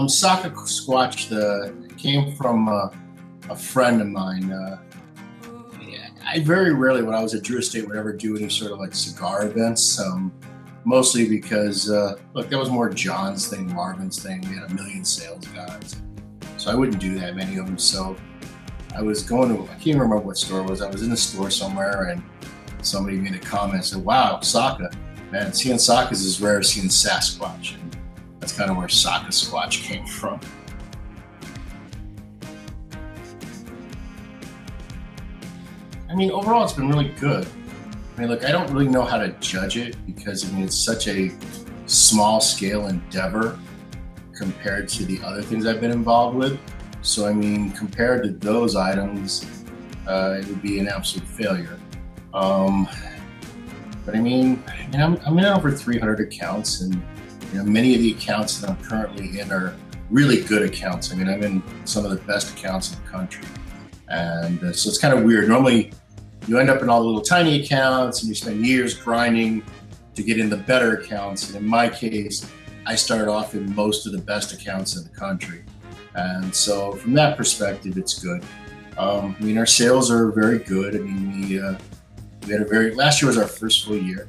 Saka Squatch came from a friend of mine. I very rarely, when I was at Drew Estate, would ever do any sort of like cigar events. Mostly because, look, that was more John's thing, Marvin's thing. We had a million sales guys, so I wouldn't do that many of them. So I was going to, I can't remember what store it was. I was in the store somewhere, and somebody made a comment, said, "Wow, Saka, man, seeing Sakas is as rare as seeing Sasquatch." And that's kind of where Saka Squatch came from. I mean, overall, it's been really good. I mean, look, I don't really know how to judge it because, I mean, it's such a small scale endeavor compared to the other things I've been involved with. So, I mean, compared to those items, it would be an absolute failure. But I mean, I'm in over 300 accounts, and many of the accounts that I'm currently in are really good accounts. I mean, I'm in some of the best accounts in the country. And so it's kind of weird. Normally, you end up in all the little tiny accounts and you spend years grinding to get in the better accounts. And in my case, I started off in most of the best accounts in the country. And so from that perspective, it's good. I mean, our sales are very good. I mean, we had last year was our first full year,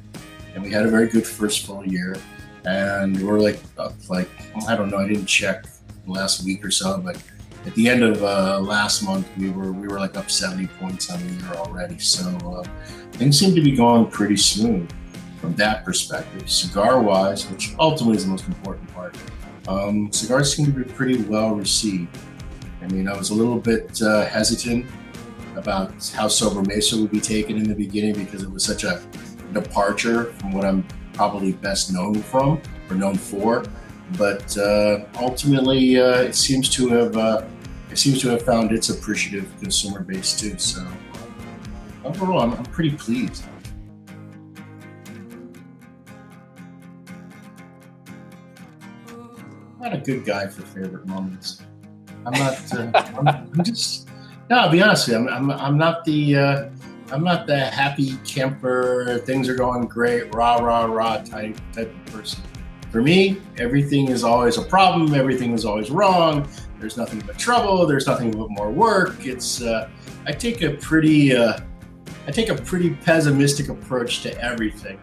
and we had a very good first full year. And we're like, I don't know, I didn't check last week or so, but at the end of last month, we were like up 70 points on the year already. So things seem to be going pretty smooth from that perspective. Cigar-wise, which ultimately is the most important part, cigars seem to be pretty well received. I mean, I was a little bit hesitant about how Sober Mesa would be taken in the beginning because it was such a departure from what I'm probably best known for. But ultimately, it seems to have found its appreciative consumer base too. So overall, I'm pretty pleased. I'm not a good guy for favorite moments. I'm not. I'm just. No, I'll be honest with you. I'm not the. I'm not the happy camper. Things are going great. Rah rah rah type of person. For me, everything is always a problem. Everything is always wrong. There's nothing but trouble. There's nothing but more work. It's I take a pretty pessimistic approach to everything.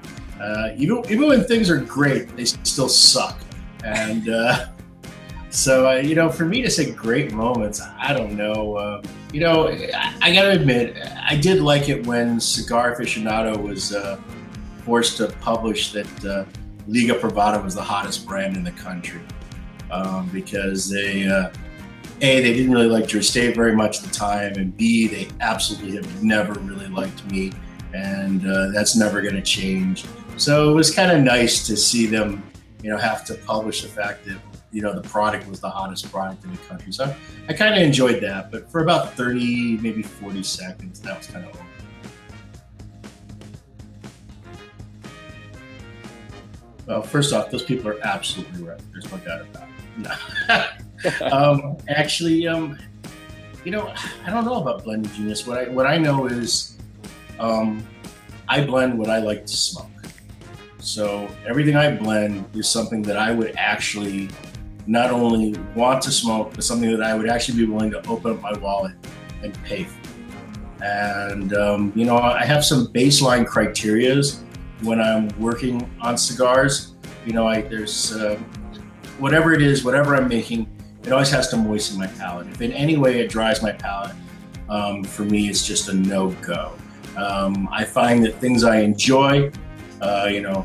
Even when things are great, they still suck. And so for me to say great moments, I don't know. I gotta admit, I did like it when Cigar Aficionado was forced to publish that. Liga Privada was the hottest brand in the country because they didn't really like Drew Estate very much at the time, and B, they absolutely have never really liked me, and that's never going to change. So it was kind of nice to see them, have to publish the fact that the product was the hottest product in the country. So I kind of enjoyed that, but for about 30, maybe 40 seconds, that was kind of over. Well, first off, those people are absolutely right. There's no doubt about it. No. Actually, I don't know about blending genius. What I know is, I blend what I like to smoke. So everything I blend is something that I would actually not only want to smoke, but something that I would actually be willing to open up my wallet and pay for. And I have some baseline criterias when I'm working on cigars. There's whatever it is, whatever I'm making, it always has to moisten my palate. If in any way it dries my palate, for me, it's just a no-go. I find that things I enjoy,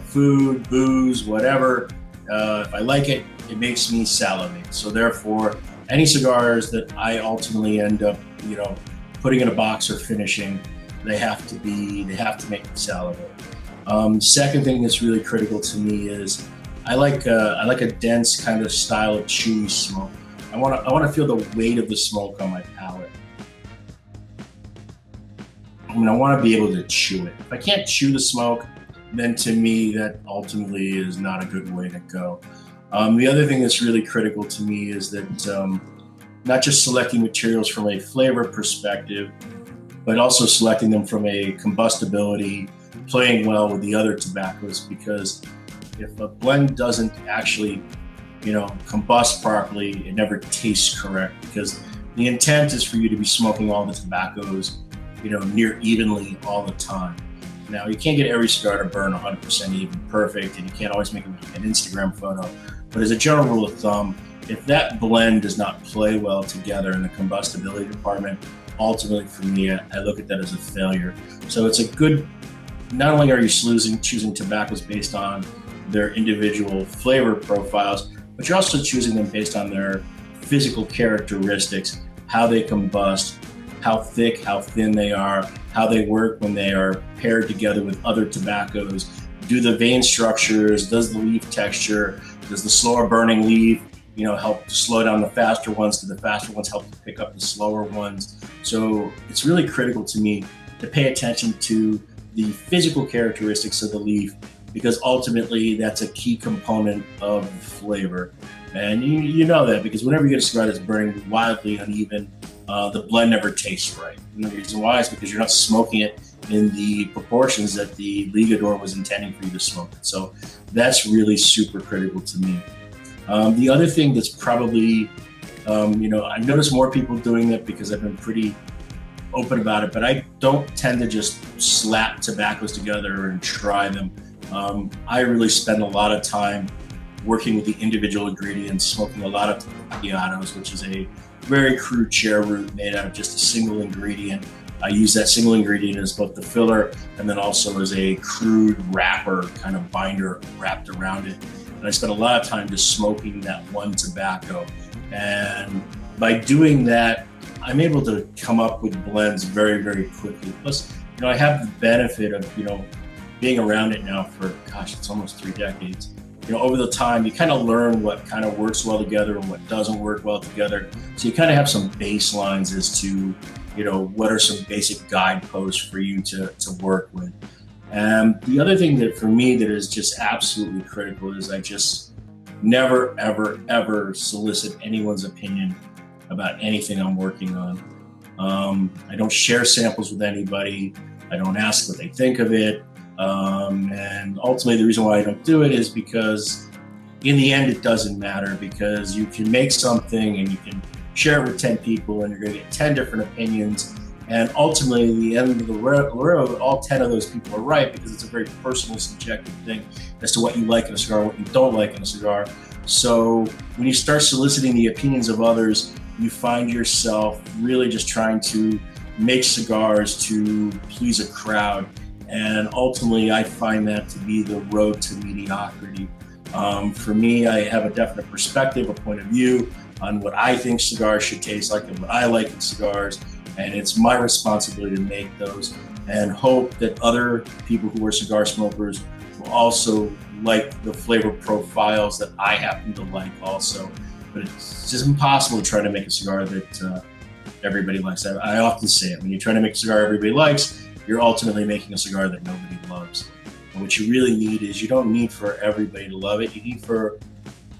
food, booze, whatever, if I like it, it makes me salivate. So therefore, any cigars that I ultimately end up, putting in a box or finishing, they have to make me salivate. Second thing that's really critical to me is I like a dense kind of style of chewy smoke. I want to feel the weight of the smoke on my palate. I want to be able to chew it. If I can't chew the smoke, then to me that ultimately is not a good way to go. The other thing that's really critical to me is that not just selecting materials from a flavor perspective, but also selecting them from a combustibility, playing well with the other tobaccos, because if a blend doesn't actually combust properly, it never tastes correct, because the intent is for you to be smoking all the tobaccos, near evenly all the time. Now, you can't get every cigar to burn 100% even perfect, and you can't always make an Instagram photo. But as a general rule of thumb, if that blend does not play well together in the combustibility department, ultimately for me, I look at that as a failure. So it's a good, not only are you choosing tobaccos based on their individual flavor profiles, but you're also choosing them based on their physical characteristics, how they combust, how thick, how thin they are, how they work when they are paired together with other tobaccos. Do the vein structures, does the leaf texture, does the slower burning leaf, help to slow down the faster ones? Do the faster ones help to pick up the slower ones? So it's really critical to me to pay attention to the physical characteristics of the leaf, because ultimately that's a key component of flavor. And you know that, because whenever you get a cigar that's burning wildly uneven, the blend never tastes right. And the reason why is because you're not smoking it in the proportions that the ligador was intending for you to smoke it. So that's really super critical to me. The other thing that's probably, I've noticed more people doing it because I've been pretty open about it, but I don't tend to just slap tobaccos together and try them. I really spend a lot of time working with the individual ingredients, smoking a lot of macchiatos, which is a very crude chair root made out of just a single ingredient. I use that single ingredient as both the filler and then also as a crude wrapper, kind of binder wrapped around it. And I spend a lot of time just smoking that one tobacco. And by doing that, I'm able to come up with blends very, very quickly. Plus, I have the benefit of, being around it now for, it's almost 3 decades. Over the time, you kind of learn what kind of works well together and what doesn't work well together. So you kind of have some baselines as to, what are some basic guideposts for you to work with. And the other thing that for me that is just absolutely critical is I just never, ever, ever solicit anyone's opinion about anything I'm working on. I don't share samples with anybody. I don't ask what they think of it. And ultimately the reason why I don't do it is because in the end it doesn't matter, because you can make something and you can share it with 10 people and you're going to get 10 different opinions, and ultimately at the end of the road all 10 of those people are right, because it's a very personal, subjective thing as to what you like in a cigar, what you don't like in a cigar. So when you start soliciting the opinions of others, you find yourself really just trying to make cigars to please a crowd. And ultimately, I find that to be the road to mediocrity. For me, I have a definite perspective, a point of view on what I think cigars should taste like and what I like in cigars. And it's my responsibility to make those and hope that other people who are cigar smokers will also like the flavor profiles that I happen to like also. But it's just impossible to try to make a cigar that everybody likes. I often say it, when you try to make a cigar everybody likes, you're ultimately making a cigar that nobody loves. And what you really need is, you don't need for everybody to love it. You need for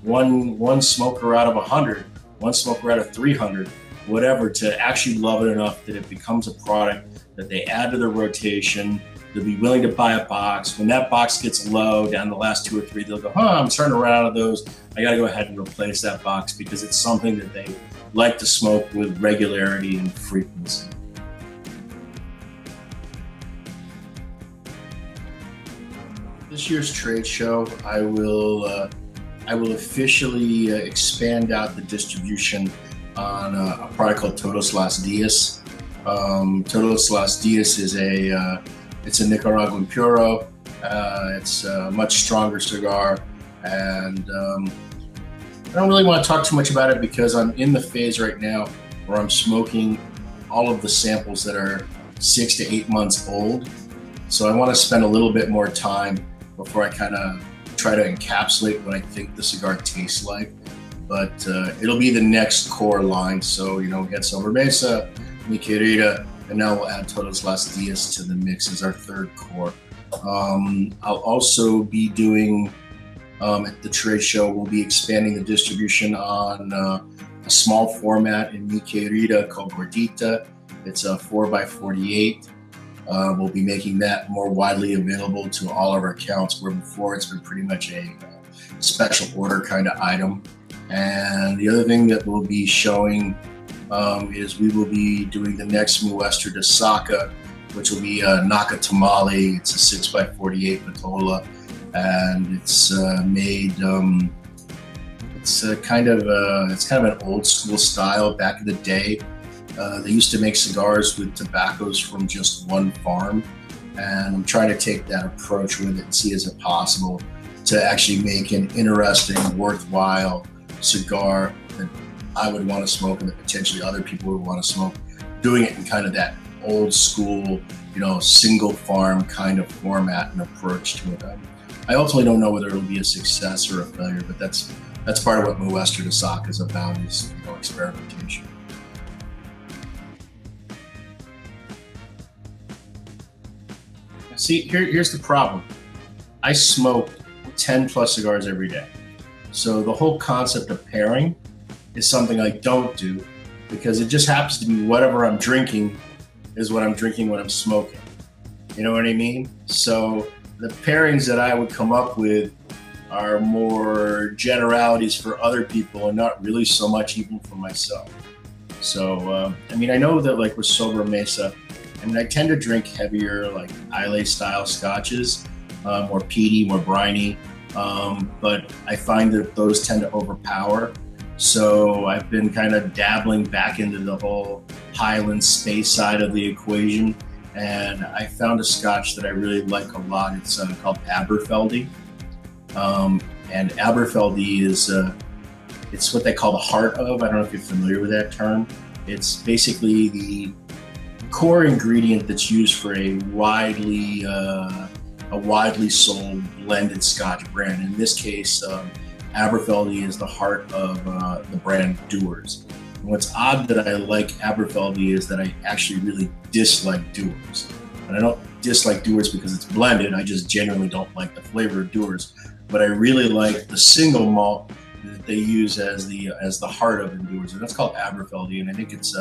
one smoker out of 100, one smoker out of 300, whatever, to actually love it enough that it becomes a product that they add to their rotation. They'll be willing to buy a box. When that box gets low, down the last 2 or 3, they'll go, I'm starting to run out of those. I got to go ahead and replace that box, because it's something that they like to smoke with regularity and frequency. This year's trade show, I will officially expand out the distribution on a product called Todos Los Dias. Todos Los Dias is it's a Nicaraguan puro. It's a much stronger cigar, and I don't really want to talk too much about it because I'm in the phase right now where I'm smoking all of the samples that are 6 to 8 months old. So I want to spend a little bit more time before I kind of try to encapsulate what I think the cigar tastes like. But it'll be the next core line. So, we had Sobremesa, Mi Querida, and now we'll add Todos Los Dias to the mix as our third core. I'll also be doing, at the trade show, we'll be expanding the distribution on a small format in Mi Querida called Gordita. It's a 4x48. We'll be making that more widely available to all of our accounts, where before it's been pretty much a special order kind of item. And the other thing that we'll be showing is we will be doing the next Muestra de Saka, which will be a Naka Tamale. It's a 6x48 Patola, and it's made. It's kind of an old school style. Back in the day, they used to make cigars with tobaccos from just one farm, and I'm trying to take that approach with it and see is it possible to actually make an interesting, worthwhile cigar that I would want to smoke and that potentially other people would want to smoke, doing it in kind of that old school, single farm kind of format and approach to it. I ultimately don't know whether it'll be a success or a failure, but that's part of what Muestra de Saka is about, is experimentation. See, here's the problem. I smoke 10 plus cigars every day. So the whole concept of pairing is something I don't do, because it just happens to be whatever I'm drinking is what I'm drinking when I'm smoking. You know what I mean? So the pairings that I would come up with are more generalities for other people and not really so much even for myself. So, I know that like with Sober Mesa, I tend to drink heavier, like Islay style scotches, more peaty, more briny, but I find that those tend to overpower. So I've been kind of dabbling back into the whole Highland space side of the equation, and I found a scotch that I really like a lot. It's called Aberfeldy, and Aberfeldy is it's what they call the heart of. I don't know if you're familiar with that term. It's basically the core ingredient that's used for a widely sold blended Scotch brand. In this case, Aberfeldy is the heart of the brand Dewar's. And what's odd that I like Aberfeldy is that I actually really dislike Dewar's. And I don't dislike Dewar's because it's blended. I just genuinely don't like the flavor of Dewar's. But I really like the single malt that they use as the heart of Dewar's, and that's called Aberfeldy. And I think it's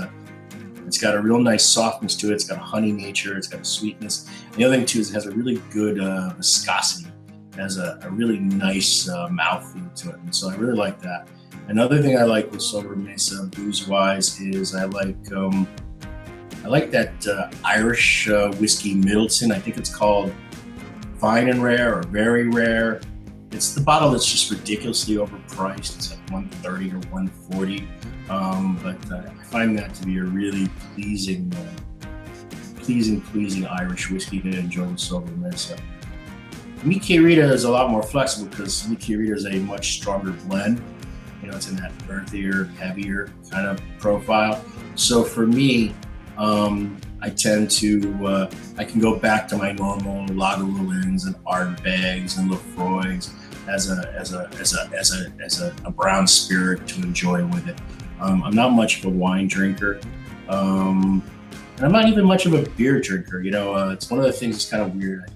got a real nice softness to it. It's got a honey nature. It's got a sweetness. And the other thing too is it has a really good viscosity. It has a really nice mouthfeel to it, and so I really like that. Another thing I like with Sober Mesa booze-wise is I like that Irish whiskey Middleton. I think it's called Fine and Rare or Very Rare. It's the bottle that's just ridiculously overpriced. It's like $130 or $140. But I find that to be a really pleasing Irish whiskey to enjoy with Sober Mesa. Mi Querida is a lot more flexible because Mi Querida is a much stronger blend. It's in that earthier, heavier kind of profile. So for me, I tend to I can go back to my normal Lagavulins and Ardbegs and Lefroy's as a brown spirit to enjoy with it. I'm not much of a wine drinker, and I'm not even much of a beer drinker. It's one of the things that's kind of weird.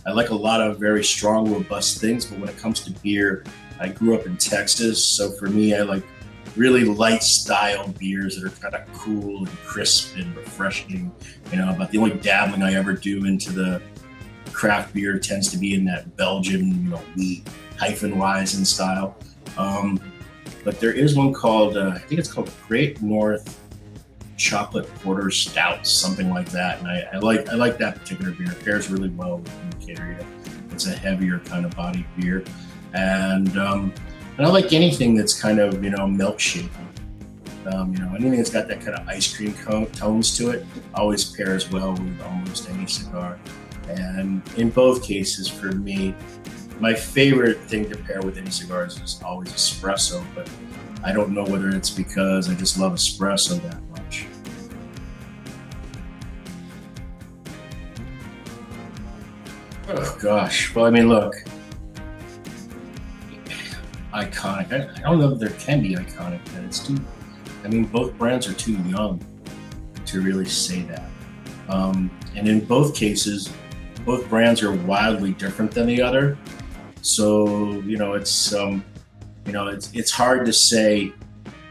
I like a lot of very strong, robust things, but when it comes to beer, I grew up in Texas, so for me, I like really light style beers that are kind of cool and crisp and refreshing. But the only dabbling I ever do into the craft beer tends to be in that Belgian, wheat -Weizen style. But there is one called, I think it's called Great North Chocolate Porter Stout, something like that. And I like that particular beer. It pairs really well with Mi Querida. It's a heavier kind of body beer. And I like anything that's kind of, milkshake. Anything that's got that kind of ice cream tones to it always pairs well with almost any cigar. And in both cases, for me, my favorite thing to pair with any cigars is always espresso, but I don't know whether it's because I just love espresso that much. Oh gosh, well, look, iconic. I don't know if there can be iconic, but it's too. Both brands are too young to really say that. And in both cases, both brands are wildly different than the other. So it's hard to say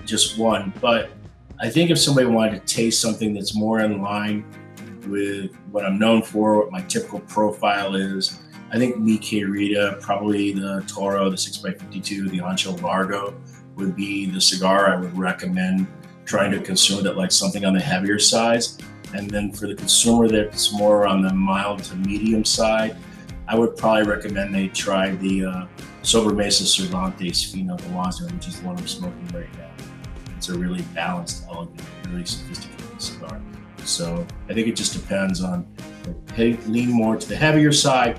just one. But I think if somebody wanted to taste something that's more in line with what I'm known for, what my typical profile is, I think Mi Querida, probably the Toro, the 6x52, the Ancho Largo would be the cigar I would recommend trying to consume that, like something on the heavier side. And then for the consumer that's more on the mild to medium side, I would probably recommend they try the Sobremesa Cervantes Fino de Lazo, which is the one I'm smoking right now. It's a really balanced, elegant, really sophisticated cigar. So I think it just depends on, if they lean more to the heavier side,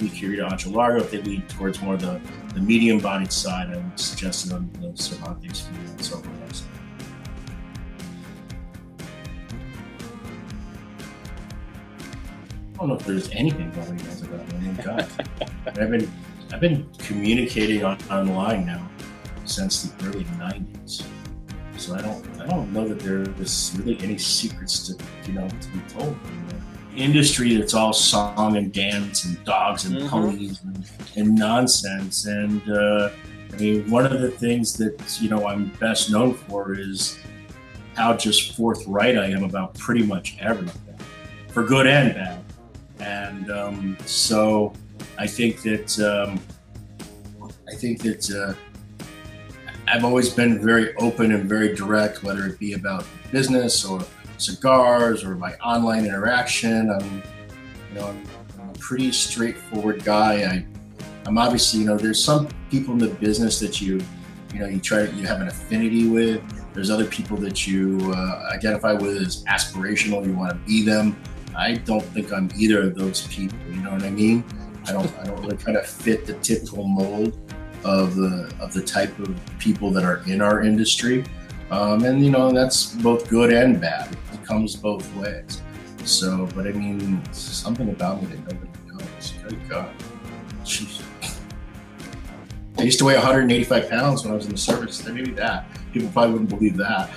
Mi Querida Ancho Largo. If they lean towards more the medium bodied side, I would suggest them the Cervantes Fino and Sobremesa. I don't know if there's anything nobody knows about my name, God. I've been communicating online now since the early '90s, so I don't know that there's really any secrets to be told anymore. Industry that's all song and dance and dogs and ponies and nonsense. And I mean, one of the things that I'm best known for is how just forthright I am about pretty much everything, for good and bad. And so I think that I've always been very open and very direct, whether it be about business or cigars or my online interaction. I'm a pretty straightforward guy. I'm obviously, there's some people in the business that you have an affinity with. There's other people that you identify with as aspirational. You want to be them. I don't think I'm either of those people. You know what I mean? I don't really kind of fit the typical mold of the type of people that are in our industry. And that's both good and bad. It comes both ways. So, but I mean, something about me that nobody knows. Good God. Jeez. I used to weigh 185 pounds when I was in the service. Maybe that. People probably wouldn't believe that.